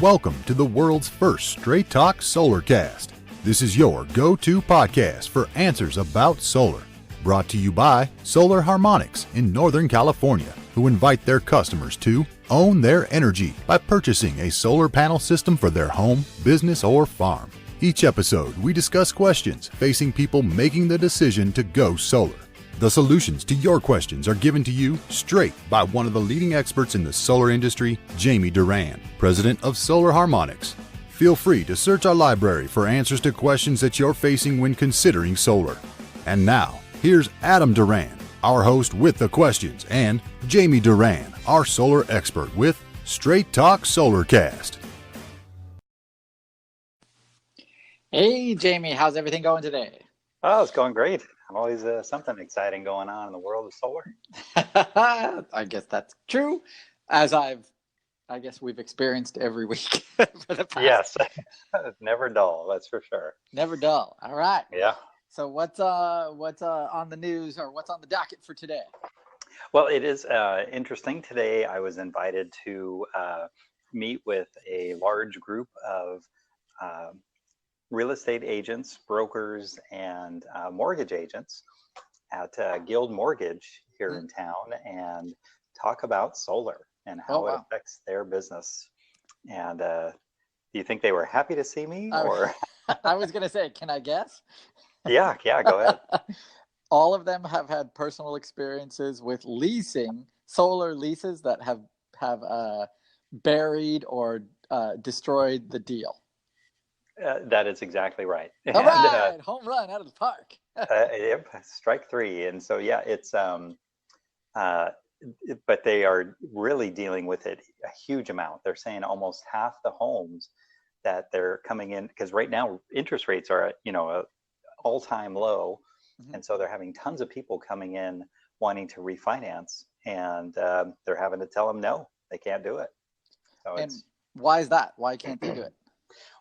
Welcome to the world's first straight talk Solarcast. This is your go-to podcast for answers about solar. Brought to you by Solar Harmonics in Northern California, who invite their customers to own their energy by purchasing a solar panel system for their home, business, or farm. Each episode, we discuss questions facing people making the decision to go solar. The solutions to your questions are given to you straight by one of the leading experts in the solar industry, Jamie Duran, president of Solar Harmonics. Feel free to search our library for answers to questions that you're facing when considering solar. And now, here's Adam Duran, our host with the questions, and Jamie Duran, our solar expert with Straight Talk Solarcast. Hey, Jamie, how's everything going today? Oh, it's going great. Always something exciting going on in the world of solar. I guess that's true, as I guess we've experienced every week for the past. Yes, never dull, that's for sure. Never dull. All right. Yeah. So what's on the news, or what's on the docket for today? Well, it is interesting. Today I was invited to meet with a large group of real estate agents, brokers, and mortgage agents at Guild Mortgage here in town, and talk about solar and how it affects their business. And do you think they were happy to see me, or? I was going to say, can I guess? Yeah, go ahead. All of them have had personal experiences with leasing, solar leases that have buried or destroyed the deal. That is exactly right. All right, home run out of the park. Yep, strike three. And so, yeah, it's but they are really dealing with it a huge amount. They're saying almost half the homes that they're coming in, because right now interest rates are at, a all-time low. And so they're having tons of people coming in wanting to refinance, and they're having to tell them no, they can't do it. So and why is that? Why can't they do it?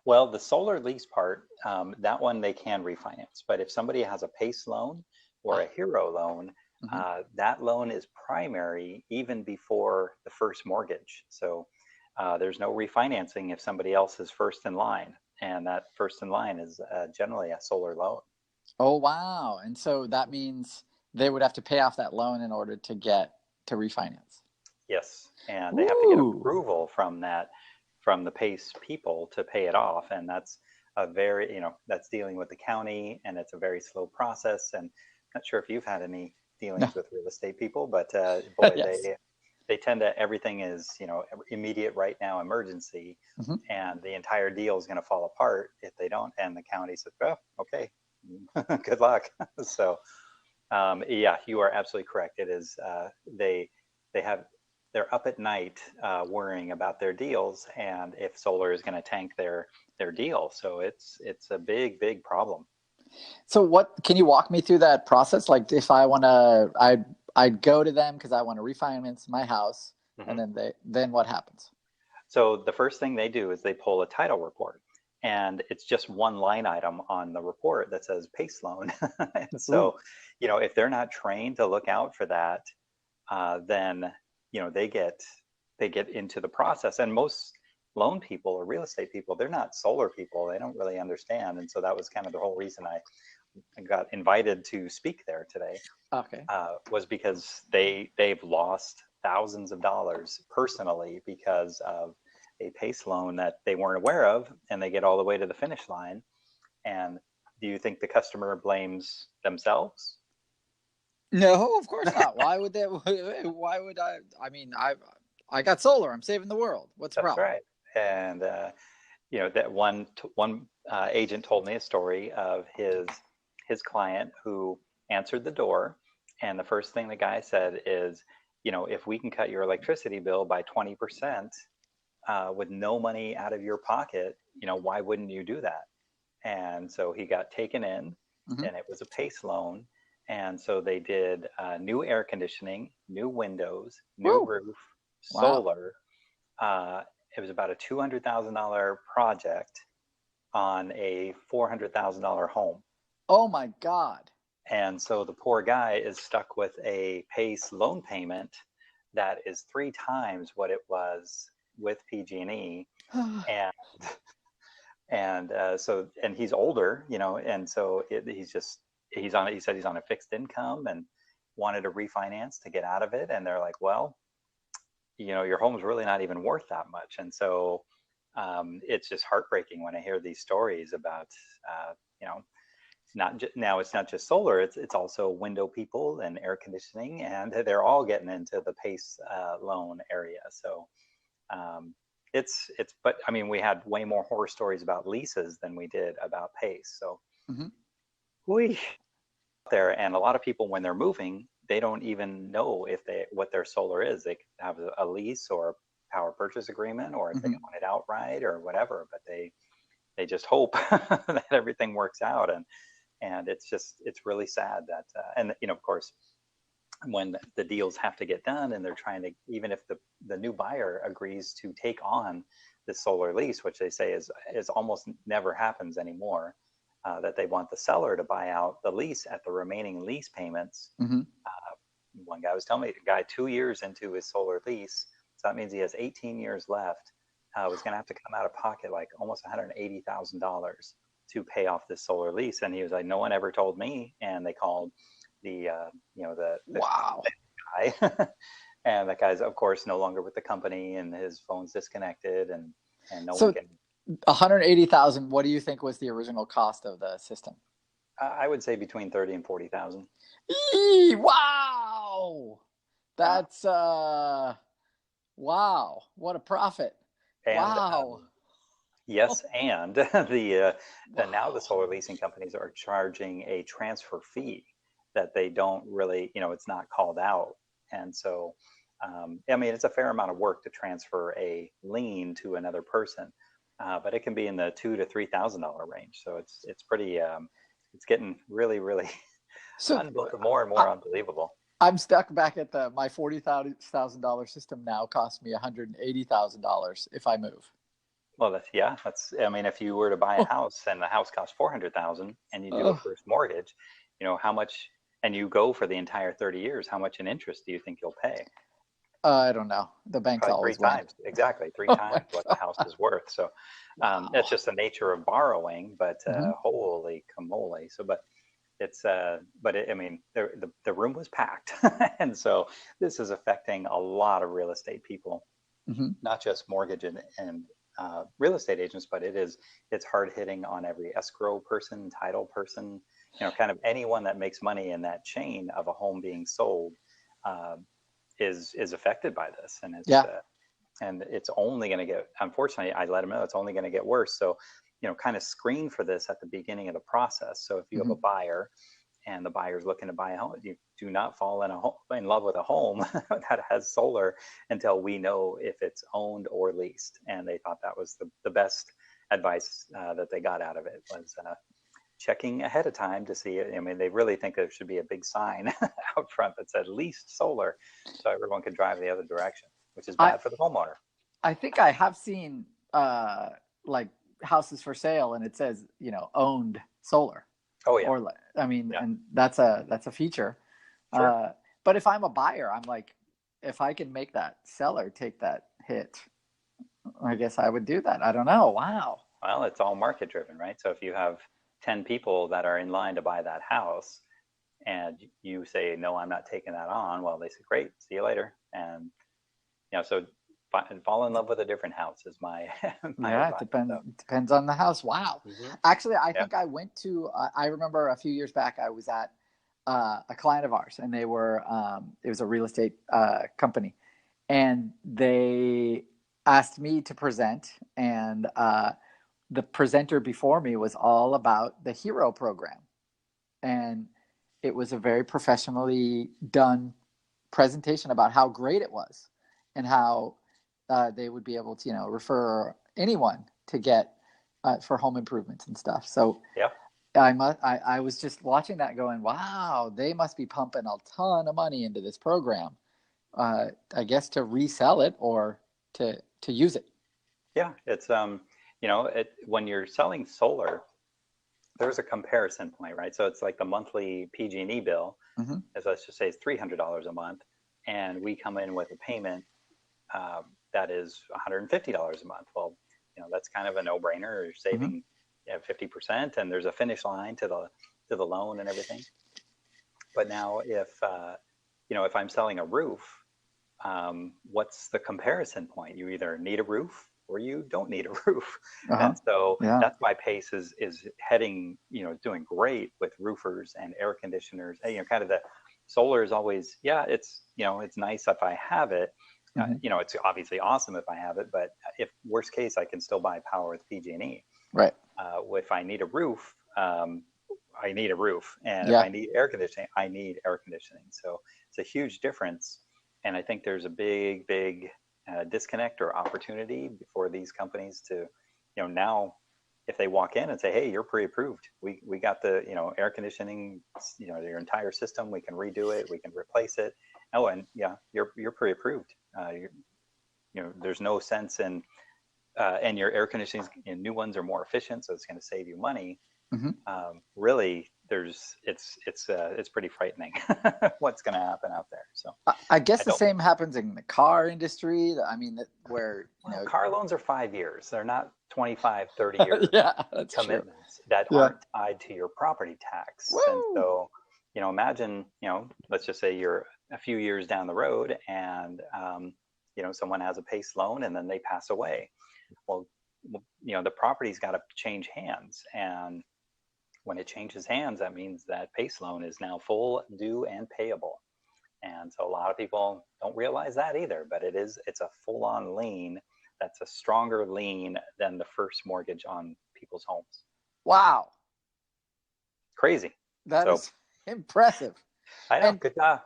Well, the solar lease part, that one they can refinance. But if somebody has a PACE loan or a HERO loan, that loan is primary even before the first mortgage. So there's no refinancing if somebody else is first in line. And that first in line is generally a solar loan. Oh, wow. And so that means they would have to pay off that loan in order to get to refinance. Yes. And they have to get approval from the PACE people to pay it off. And that's a very, that's dealing with the county, and it's a very slow process. And I'm not sure if you've had any dealings with real estate people, but boy, yes. They tend to, everything is, immediate right now emergency, and the entire deal is going to fall apart if they don't. And the county says, well, okay, good luck. So, yeah, you are absolutely correct. It is, they're up at night worrying about their deals, and if solar is going to tank their deal. So it's a big problem. So what, can you walk me through that process? Like, if I want to, I'd go to them because I want to refinance my house, and then what happens? So the first thing they do is they pull a title report, and it's just one line item on the report that says PACE loan. And so, if they're not trained to look out for that, then they get into the process. And most loan people or real estate people, they're not solar people. They don't really understand. And so that was kind of the whole reason I got invited to speak there today. Okay. Was because they've lost thousands of dollars personally because of a PACE loan that they weren't aware of, and they get all the way to the finish line. And do you think the customer blames themselves? No, of course not. Why would they? Why would I? I mean, I got solar. I'm saving the world. What's the problem? That's right. And that one agent told me a story of his client who answered the door, and the first thing the guy said is, if we can cut your electricity bill by 20% with no money out of your pocket, why wouldn't you do that? And so he got taken in, and it was a PACE loan. And so they did new air conditioning, new windows, new roof, solar. It was about a $200,000 project on a $400,000 home. Oh my God. And so the poor guy is stuck with a PACE loan payment that is 3 times what it was with PG&E. and and he's older, and so he said he's on a fixed income and wanted to refinance to get out of it, and they're like, well, your home's really not even worth that much. And so it's just heartbreaking when I hear these stories about, you know, now it's not just solar, it's also window people and air conditioning, and they're all getting into the PACE loan area. So but I mean, we had way more horror stories about leases than we did about PACE. So Mm-hmm. we there, and a lot of people, when they're moving, they don't even know what their solar is. They could have a lease or a power purchase agreement, or if they Mm-hmm. own it outright or whatever, but they just hope that everything works out. And it's really sad that and of course, when the deals have to get done and they're trying to, even if the new buyer agrees to take on the solar lease, which they say is almost never happens anymore, that they want the seller to buy out the lease at the remaining lease payments. Mm-hmm. One guy was telling me, the guy 2 years into his solar lease, so that means he has 18 years left, was going to have to come out of pocket like almost $180,000 to pay off this solar lease. And he was like, no one ever told me. And they called the Wow. guy, and that guy's of course no longer with the company, and his phone's disconnected, and no So one can. 180,000. What do you think was the original cost of the system? I would say between 30 and 40,000. Wow. That's wow. What a profit. And wow. yes, and now the solar leasing companies are charging a transfer fee that they don't really, it's not called out. And so, I mean, it's a fair amount of work to transfer a lien to another person, but it can be in the $2,000 to $3,000 range. So it's pretty, it's getting really, really more and more unbelievable. I'm stuck back at my $40,000 system now costs me $180,000 if I move. Well, I mean, if you were to buy a house and the house costs $400,000 and you do a first mortgage, how much, and you go for the entire 30 years, how much in interest do you think you'll pay? I don't know. The bank's Probably always three times. Exactly. Three times what the house is worth. So that's just the nature of borrowing, but holy camole. So, but I mean, the room was packed. And so this is affecting a lot of real estate people, not just mortgage and real estate agents, but it's hard hitting on every escrow person, title person, kind of anyone that makes money in that chain of a home being sold is affected by this. And it's only going to get, unfortunately, I let them know it's only going to get worse. So, kind of screen for this at the beginning of the process. So if you have a buyer and the buyer's looking to buy a home, you do not fall in love with a home that has solar until we know if it's owned or leased. And they thought that was the best advice that they got out of it, was checking ahead of time to see it. I mean, they really think there should be a big sign out front that said leased solar, so everyone could drive the other direction, which is bad for the homeowner. I think I have seen like houses for sale and it says, owned solar. Oh yeah. Or I mean, and that's a feature. Sure. But if I'm a buyer, I'm like, if I can make that seller take that hit, I guess I would do that. I don't know. Wow. Well, it's all market driven, right? So if you have 10 people that are in line to buy that house and you say, no, I'm not taking that on, well, they say, great, see you later. And so fall in love with a different house is my it depends on the house. Wow. Actually, I think I went to I remember a few years back I was at a client of ours, and they were it was a real estate company, and they asked me to present, and the presenter before me was all about the Hero program, and it was a very professionally done presentation about how great it was and how they would be able to, refer anyone to get for home improvements and stuff. So I was just watching that going, wow, they must be pumping a ton of money into this program. I guess to resell it or to use it. Yeah, it's when you're selling solar, there's a comparison point, right? So it's like the monthly PG&E bill, as let's just say it's $300 a month, and we come in with a payment that is $150 a month. Well, that's kind of a no-brainer. You're saving 50%, and there's a finish line to the loan and everything. But now if I'm selling a roof, what's the comparison point? You either need a roof or you don't need a roof. And so that's why PACE is heading, doing great with roofers and air conditioners. Kind of the solar is always, it's nice if I have it. It's obviously awesome if I have it, but if worst case, I can still buy power with PG&E. Right. If I need a roof, I need a roof. And if I need air conditioning, I need air conditioning. So it's a huge difference. And I think there's a big disconnect or opportunity for these companies to, now if they walk in and say, hey, you're pre-approved. We got the, air conditioning, your entire system, we can redo it, we can replace it. Oh, and you're pre-approved. There's no sense in, and your air conditioning, new ones are more efficient, so it's going to save you money. Really, it's pretty frightening what's going to happen out there. So I guess the same happens in the car industry. I mean, car loans are 5 years. They're not 25, 30 years commitments that aren't tied to your property tax. Woo! And so, imagine, let's just say you're a few years down the road and, someone has a PACE loan and then they pass away. Well, the property's got to change hands. And when it changes hands, that means that PACE loan is now full, due, and payable. And so a lot of people don't realize that either, but it's a full-on lien that's a stronger lien than the first mortgage on people's homes. Wow. Crazy. That is impressive. I know, good job.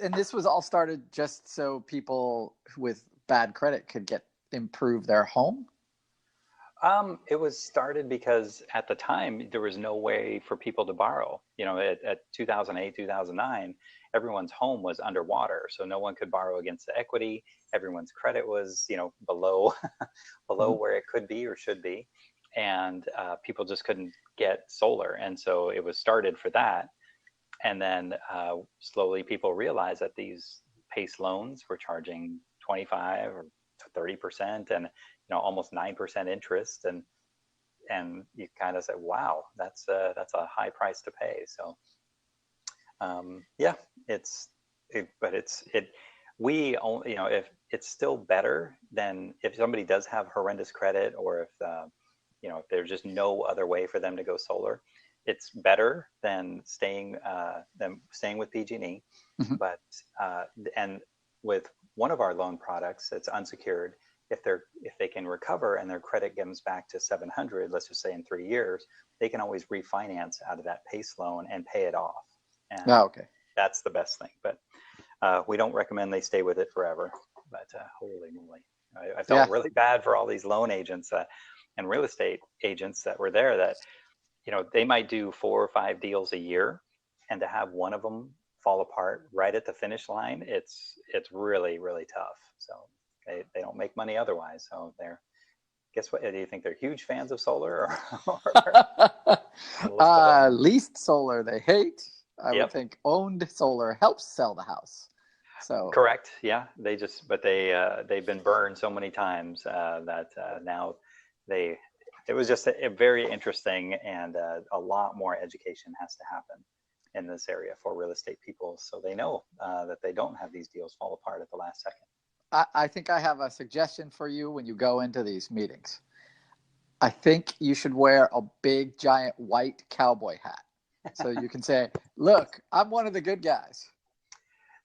And this was all started just so people with bad credit could improve their home? It was started because at the time there was no way for people to borrow. At 2008, 2009, everyone's home was underwater, so no one could borrow against the equity. Everyone's credit was, below where it could be or should be, and people just couldn't get solar. And so it was started for that. And then slowly people realized that these PACE loans were charging 25 or 30%, and almost 9% interest, and you kind of say, wow, that's a high price to pay. So we only, if it's still better than if somebody does have horrendous credit, or if there's just no other way for them to go solar, it's better than staying with PG&E. But and with one of our loan products, it's unsecured. If they can recover and their credit comes back to 700, let's just say in 3 years, they can always refinance out of that PACE loan and pay it off. And that's the best thing. But we don't recommend they stay with it forever. But holy moly, I felt really bad for all these loan agents and real estate agents that were there that, they might do 4 or 5 deals a year, and to have one of them fall apart right at the finish line, it's really, really tough. So they don't make money otherwise. So guess what? Do you think they're huge fans of solar? Leased solar they hate. I would think owned solar helps sell the house. So correct. Yeah. They've been burned so many times that now it was just a very interesting, and a lot more education has to happen in this area for real estate people, so they know that they don't have these deals fall apart at the last second. I think I have a suggestion for you when you go into these meetings. I think you should wear a big, giant white cowboy hat. So you can say, look, I'm one of the good guys.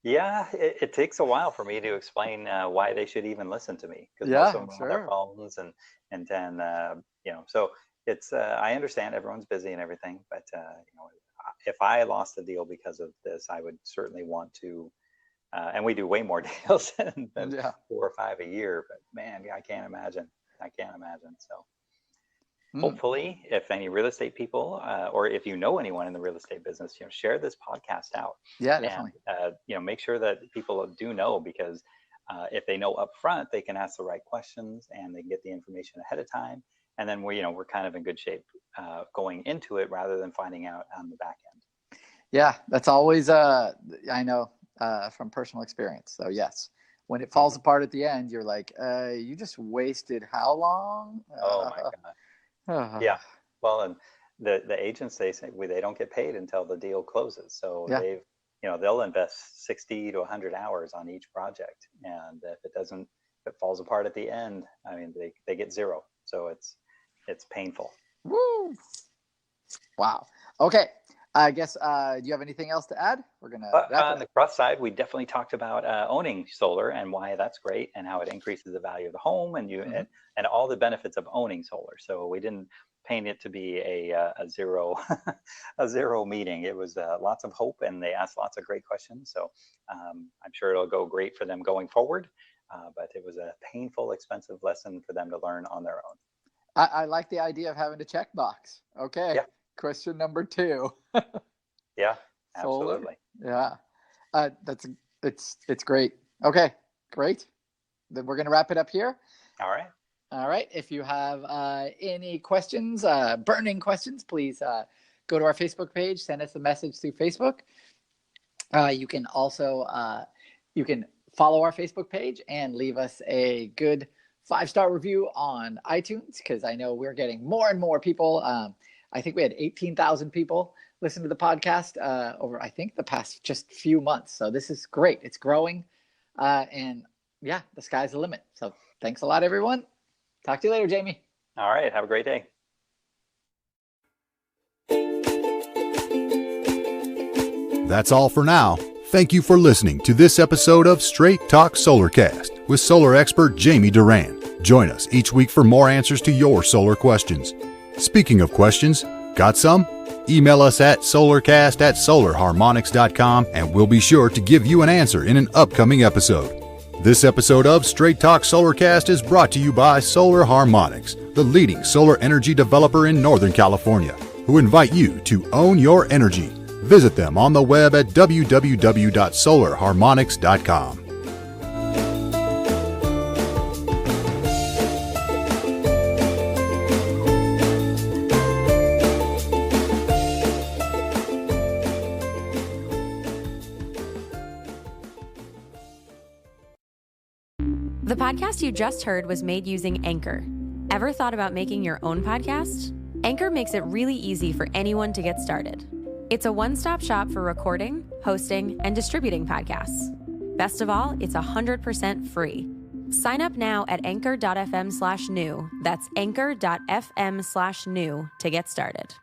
Yeah, it takes a while for me to explain why they should even listen to me, because most of them are on their phones, and then so it's I understand everyone's busy and everything, but if I lost a deal because of this, I would certainly want to. And we do way more deals than 4 or 5 a year, but man, I can't imagine. So hopefully, if any real estate people, or if you know anyone in the real estate business, share this podcast out. Yeah, definitely. And, make sure that people do know, because if they know up front, they can ask the right questions and they can get the information ahead of time. And then we're kind of in good shape going into it, rather than finding out on the back end. Yeah, that's always I know from personal experience. So yes, when it falls apart at the end, you're like, you just wasted how long? Oh my God. Yeah. Well, and the agents, they say they don't get paid until the deal closes. So they'll invest 60 to 100 hours on each project. And if it falls apart at the end, I mean, they get zero. So it's painful. Woo! Wow. Okay. I guess, do you have anything else to add? We're going to wrap it up. On the plus side, we definitely talked about owning solar and why that's great and how it increases the value of the home and all the benefits of owning solar. So we didn't paint it to be a zero a zero meeting. It was lots of hope, and they asked lots of great questions. So I'm sure it'll go great for them going forward. But it was a painful, expensive lesson for them to learn on their own. I like the idea of having a checkbox. Okay. Yeah. Question number 2. Yeah, absolutely. Solar? Yeah. It's great. Okay, great. Then we're going to wrap it up here. All right. All right. If you have any questions, burning questions, please go to our Facebook page, send us a message through Facebook. You can also follow our Facebook page and leave us a good 5-star review on iTunes, because I know we're getting more and more people. I think we had 18,000 people listen to the podcast over, I think, the past just few months. So this is great. It's growing. And yeah, the sky's the limit. So thanks a lot, everyone. Talk to you later, Jamie. All right. Have a great day. That's all for now. Thank you for listening to this episode of Straight Talk Solarcast with solar expert Jamie Duran. Join us each week for more answers to your solar questions. Speaking of questions, got some? Email us at solarcast@solarharmonics.com and we'll be sure to give you an answer in an upcoming episode. This episode of Straight Talk Solarcast is brought to you by Solar Harmonics, the leading solar energy developer in Northern California, who invite you to own your energy. Visit them on the web at www.solarharmonics.com. The podcast you just heard was made using Anchor. Ever thought about making your own podcast? Anchor makes it really easy for anyone to get started. It's a one-stop shop for recording, hosting, and distributing podcasts. Best of all, it's 100% free. Sign up now at anchor.fm/new. That's anchor.fm/new to get started.